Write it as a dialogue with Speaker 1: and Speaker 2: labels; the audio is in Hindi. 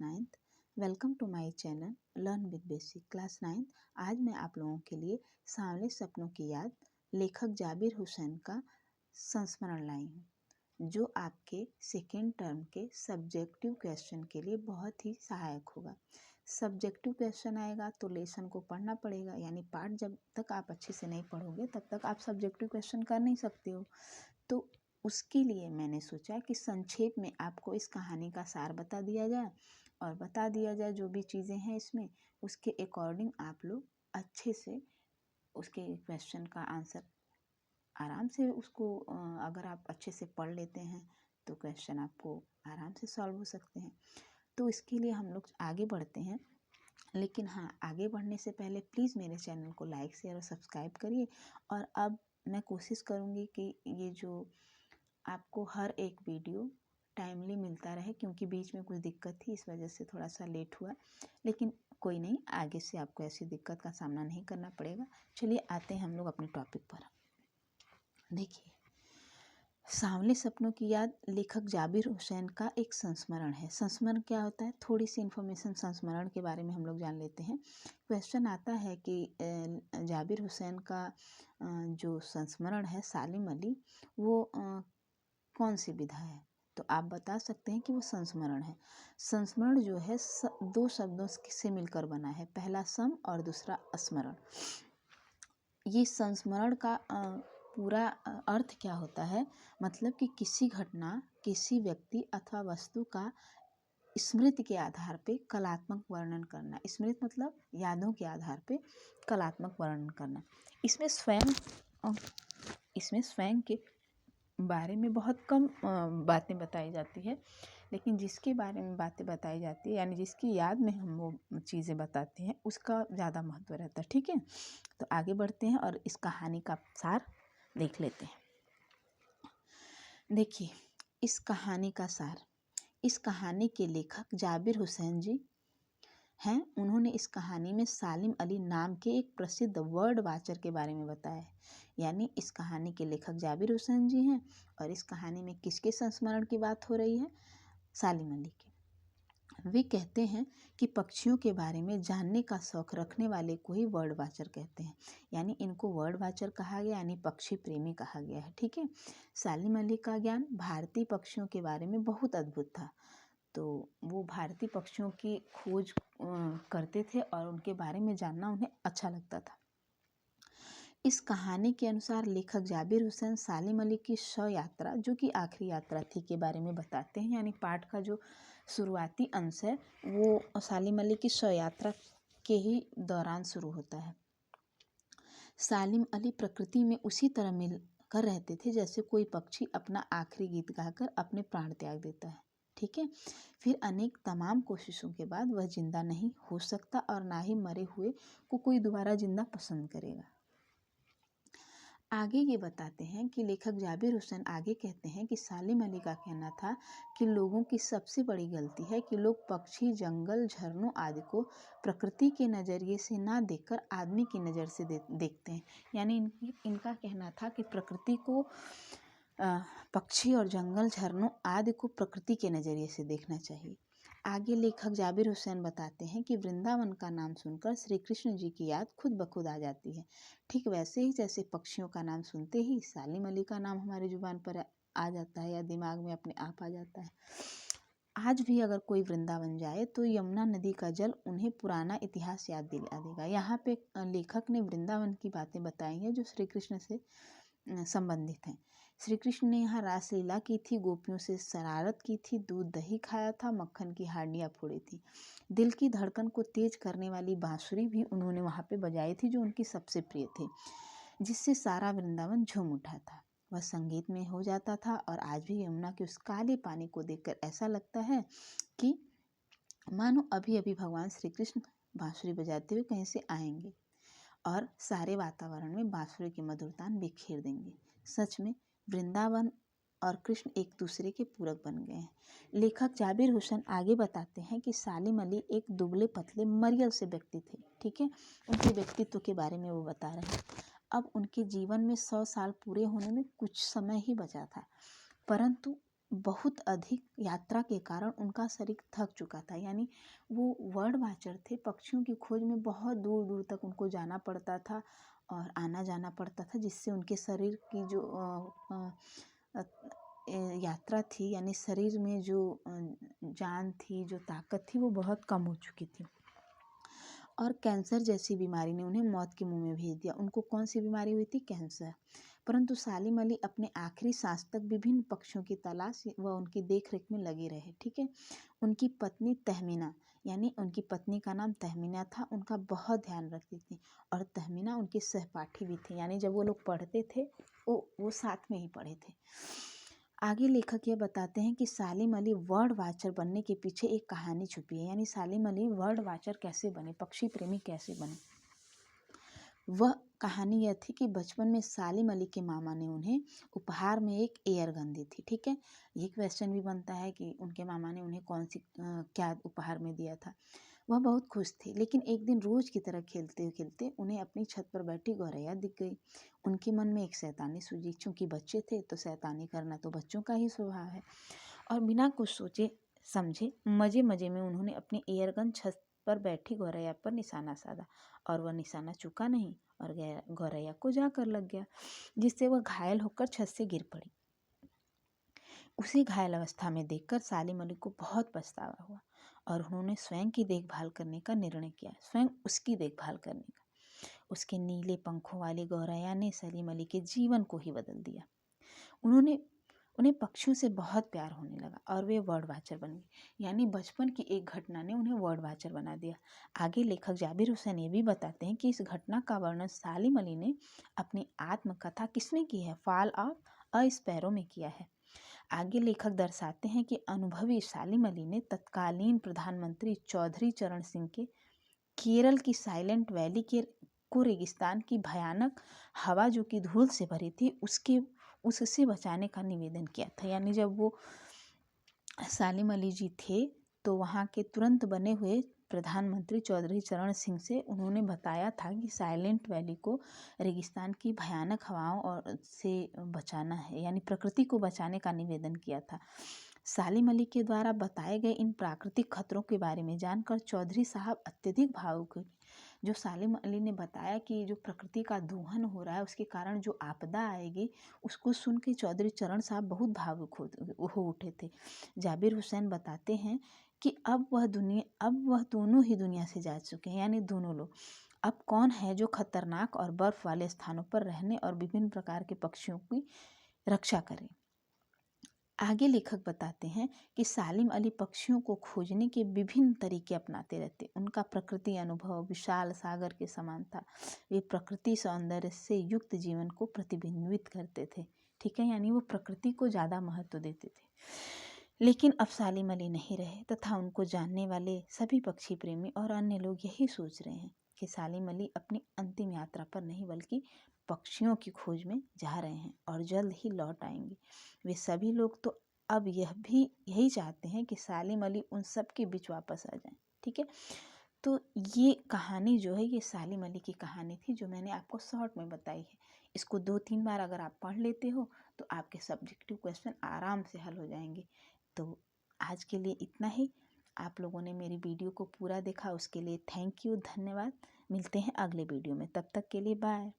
Speaker 1: 9th। Welcome to my channel learn with basic class 9th। आज मैं आप लोगों के लिए सांवले सपनों की याद लेखक जाबिर हुसैन का संस्मरण लाई हूँ, जो आपके सेकेंड टर्म के सब्जेक्टिव क्वेश्चन के लिए बहुत ही सहायक होगा। सब्जेक्टिव क्वेश्चन आएगा तो लेसन को पढ़ना पड़ेगा, यानी पार्ट जब तक आप अच्छे से नहीं पढ़ोगे तब तक आप सब्जेक्टिव क्वेश्चन कर नहीं सकते हो। तो उसके लिए मैंने सोचा कि संक्षेप में आपको इस कहानी का सार बता दिया जाए और बता दिया जाए जो भी चीज़ें हैं इसमें, उसके अकॉर्डिंग आप लोग अच्छे से उसके क्वेश्चन का आंसर आराम से उसको अगर आप अच्छे से पढ़ लेते हैं तो क्वेश्चन आपको आराम से सॉल्व हो सकते हैं। तो इसके लिए हम लोग आगे बढ़ते हैं, लेकिन हाँ, आगे बढ़ने से पहले प्लीज़ मेरे चैनल को लाइक शेयर और सब्सक्राइब करिए। और अब मैं कोशिश करूँगी कि ये जो आपको हर एक वीडियो टाइमली मिलता रहे, क्योंकि बीच में कुछ दिक्कत थी, इस वजह से थोड़ा सा लेट हुआ, लेकिन कोई नहीं, आगे से आपको ऐसी दिक्कत का सामना नहीं करना पड़ेगा। चलिए आते हैं हम लोग अपने टॉपिक पर। देखिए, सांवले सपनों की याद लेखक जाबिर हुसैन का एक संस्मरण है। संस्मरण क्या होता है, थोड़ी सी इन्फॉर्मेशन संस्मरण के बारे में हम लोग जान लेते हैं। क्वेश्चन आता है कि जाबिर हुसैन का जो संस्मरण है सालिम अली, वो कौन सी विधा है, तो आप बता सकते हैं कि वो संस्मरण है। संस्मरण जो है दो शब्दों से मिलकर बना है, पहला सम और दूसरा स्मरण। ये संस्मरण का पूरा अर्थ क्या होता है, मतलब कि किसी घटना, किसी व्यक्ति अथवा वस्तु का स्मृति के आधार पे कलात्मक वर्णन करना। स्मृति मतलब यादों के आधार पे कलात्मक वर्णन करना। इसमें स्वयं के बारे में बहुत कम बातें बताई जाती है, लेकिन जिसके बारे में बातें बताई जाती है, यानी जिसकी याद में हम वो चीज़ें बताते हैं, उसका ज़्यादा महत्व रहता है। ठीक है, तो आगे बढ़ते हैं और इस कहानी का सार देख लेते हैं। देखिए, इस कहानी का सार, इस कहानी के लेखक जाबिर हुसैन जी हैं। उन्होंने इस कहानी में सालिम अली नाम के एक प्रसिद्ध वर्ड वाचर के बारे में बताया है। यानी इस कहानी के लेखक जाबिर हुसैन जी हैं और इस कहानी में किसके संस्मरण की बात हो रही है, सालिम अली के। वे कहते हैं कि पक्षियों के बारे में जानने का शौक रखने वाले को ही वर्ड वाचर कहते हैं, यानी इनको वर्ड वाचर कहा गया, यानी पक्षी प्रेमी कहा गया है। ठीक है, सालिम अली का ज्ञान भारतीय पक्षियों के बारे में बहुत अद्भुत था, तो वो भारतीय पक्षियों की खोज करते थे और उनके बारे में जानना उन्हें अच्छा लगता था। इस कहानी के अनुसार लेखक जाबिर हुसैन सालिम अली की शव यात्रा, जो कि आखिरी यात्रा थी, के बारे में बताते हैं। यानी पाठ का जो शुरुआती अंश है वो सालिम अली की शव यात्रा के ही दौरान शुरू होता है। सालिम अली प्रकृति में उसी तरह मिल कर रहते थे जैसे कोई पक्षी अपना आखिरी गीत गाकर अपने प्राण त्याग देता है। ठीक है, फिर अनेक तमाम कोशिशों के बाद वह जिंदा नहीं हो सकता और ना ही मरे हुए को कोई दोबारा जिंदा पसंद करेगा। आगे ये बताते हैं कि लेखक जाबिर हुसैन आगे कहते हैं कि सालिम अली का कहना था कि लोगों की सबसे बड़ी गलती है कि लोग पक्षी, जंगल, झरनों आदि को प्रकृति के नज़रिए से ना देखकर आदमी की नज़र से देखते हैं। यानी इनका कहना था कि प्रकृति को, पक्षी और जंगल, झरनों आदि को प्रकृति के नज़रिए से देखना चाहिए। आगे लेखक जाबिर हुसैन बताते हैं कि वृंदावन का नाम सुनकर श्री कृष्ण जी की याद खुद ब खुद आ जाती है। ठीक वैसे ही जैसे पक्षियों का नाम सुनते ही सालिम अली का नाम हमारी जुबान पर आ जाता है या दिमाग में अपने आप आ जाता है। आज भी अगर कोई वृंदावन जाए तो यमुना नदी का जल उन्हें पुराना इतिहास याद दिला देगा। यहाँ पे लेखक ने वृंदावन की बातें बताई हैं जो श्री कृष्ण से संबंधित हैं। श्री कृष्ण ने यहाँ रासलीला की थी, गोपियों से शरारत की थी, दूध दही खाया था, मक्खन की हांडियाँ फोड़ी थी। दिल की धड़कन को तेज करने वाली बांसुरी भी उन्होंने वहाँ पे बजाई थी, जो उनकी सबसे प्रिय थी, जिससे सारा वृंदावन झूम उठा था। वह संगीत में हो जाता था और आज भी यमुना के उस काले पानी को देखकर ऐसा लगता है कि मानो अभी अभी भगवान श्री कृष्ण बांसुरी बजाते हुए कहीं से आएंगे और सारे वातावरण में बांसुरी की मधुरतान बिखेर देंगे। सच में वृंदावन और कृष्ण एक दूसरे के पूरक बन गए हैं। लेखक जाबिर हुसैन आगे बताते हैं कि सालिम अली एक दुबले पतले मरियल से व्यक्ति थे। ठीक है, उनके व्यक्तित्व के बारे में वो बता रहे हैं। अब उनके जीवन में 100 साल पूरे होने में कुछ समय ही बचा था, परंतु बहुत अधिक यात्रा के कारण उनका शरीर थक चुका था। यानी वो बर्ड वाचर थे, पक्षियों की खोज में बहुत दूर दूर तक उनको जाना पड़ता था और आना जाना पड़ता था, जिससे उनके शरीर की जो यात्रा थी, यानी शरीर में जो जान थी, जो ताकत थी, वो बहुत कम हो चुकी थी। और कैंसर जैसी बीमारी ने उन्हें मौत के मुंह में भेज दिया। उनको कौन सी बीमारी हुई थी? कैंसर। परंतु सालिम अली अपने आखिरी सांस तक विभिन्न पक्षियों की तलाश व उनकी देखरेख में लगे रहे। ठीक है। उनकी पत्नी तहमीना, यानी उनकी पत्नी का नाम तहमीना था, उनका बहुत ध्यान रखती थी। और तहमीना उनकी सहपाठी भी थी, यानी जब वो लोग पढ़ते थे वो साथ में ही पढ़े थे। आगे लेखक यह बताते हैं कि सालिम अली बर्ड वाचर बनने के पीछे एक कहानी छुपी है। यानी सालिम अली बर्ड वाचर कैसे बने, पक्षी प्रेमी कैसे बने। वह कहानी यह थी कि बचपन में सालिम अली के मामा ने उन्हें उपहार में एक एयर गन दी थी। ठीक है। ये क्वेश्चन भी बनता है कि उनके मामा ने उन्हें कौन सी क्या उपहार में दिया था। वह बहुत खुश थे, लेकिन एक दिन रोज की तरह खेलते खेलते उन्हें अपनी छत पर बैठी गौरैया दिख गई। उनके मन में एक शैतानी सूझी। चूंकि बच्चे थे तो शैतानी करना तो बच्चों का ही स्वभाव है, और बिना कुछ सोचे समझे मजे मजे में उन्होंने अपनी एयरगन छत पर बैठी गौरैया पर निशाना साधा, और वह निशाना चूका नहीं और गौरैया को जाकर लग गया, जिससे वह घायल होकर छत से गिर पड़ी। उसी घायल अवस्था में देखकर सालिम अली को बहुत पछतावा हुआ और उन्होंने स्वयं की देखभाल करने का निर्णय किया, स्वयं उसकी देखभाल करने का। उसके नीले पंखों वाली गौरैया ने सलीम अली के जीवन को ही बदल दिया। उन्हें पक्षियों से बहुत प्यार होने लगा और वे बर्ड वाचर बन गए। यानी बचपन की एक घटना ने उन्हें बर्ड वाचर बना दिया। आगे लेखक जाबिर हुसैन ये भी बताते हैं कि इस घटना का वर्णन सालिम अली ने अपनी आत्मकथा किसमें की है? फॉल ऑफ अ स्पैरो में किया है। आगे लेखक दर्शाते हैं कि अनुभवी सालिम अली ने तत्कालीन प्रधानमंत्री चौधरी चरण सिंह के केरल की साइलेंट वैली को रेगिस्तान की भयानक हवा जो कि धूल से भरी थी उससे बचाने का निवेदन किया था। यानी जब वो सालिम अली जी थे तो वहाँ के तुरंत बने हुए प्रधानमंत्री चौधरी चरण सिंह से उन्होंने बताया था कि साइलेंट वैली को रेगिस्तान की भयानक हवाओं और से बचाना है, यानी प्रकृति को बचाने का निवेदन किया था। सालिम अली के द्वारा बताए गए इन प्राकृतिक खतरों के बारे में जानकर चौधरी साहब अत्यधिक भावुक हुए। जो सालिम अली ने बताया कि जो प्रकृति का दोहन हो रहा है उसके कारण जो आपदा आएगी, उसको सुन के चौधरी चरण साहब बहुत भावुक हो उठे थे। जाबिर हुसैन बताते हैं कि अब वह दोनों ही दुनिया से जा चुके हैं, यानी दोनों लोग। अब कौन है जो खतरनाक और बर्फ वाले स्थानों पर रहने और विभिन्न प्रकार के पक्षियों की रक्षा करे। आगे लेखक बताते हैं कि सालिम अली पक्षियों को खोजने के विभिन्न तरीके अपनाते रहते। उनका प्रकृति अनुभव विशाल सागर के समान था। वे प्रकृति सौंदर्य से युक्त जीवन को प्रतिबिंबित करते थे। ठीक है। यानी वो प्रकृति को ज़्यादा महत्व देते थे। लेकिन अब सालिम अली नहीं रहे तथा उनको जानने वाले सभी पक्षी प्रेमी और अन्य लोग यही सोच रहे हैं कि सालिम अली अपनी अंतिम यात्रा पर नहीं बल्कि पक्षियों की खोज में जा रहे हैं और जल्द ही लौट आएंगे। वे सभी लोग तो अब यही चाहते हैं कि सालिम अली उन सब के बीच वापस आ जाएं। ठीक है। तो ये कहानी जो है ये सालिम अली की कहानी थी जो मैंने आपको शॉर्ट में बताई है। इसको 2-3 बार अगर आप पढ़ लेते हो तो आपके सब्जेक्टिव क्वेश्चन आराम से हल हो जाएंगे। तो आज के लिए इतना ही। आप लोगों ने मेरी वीडियो को पूरा देखा उसके लिए थैंक यू, धन्यवाद। मिलते हैं अगले वीडियो में, तब तक के लिए बाय।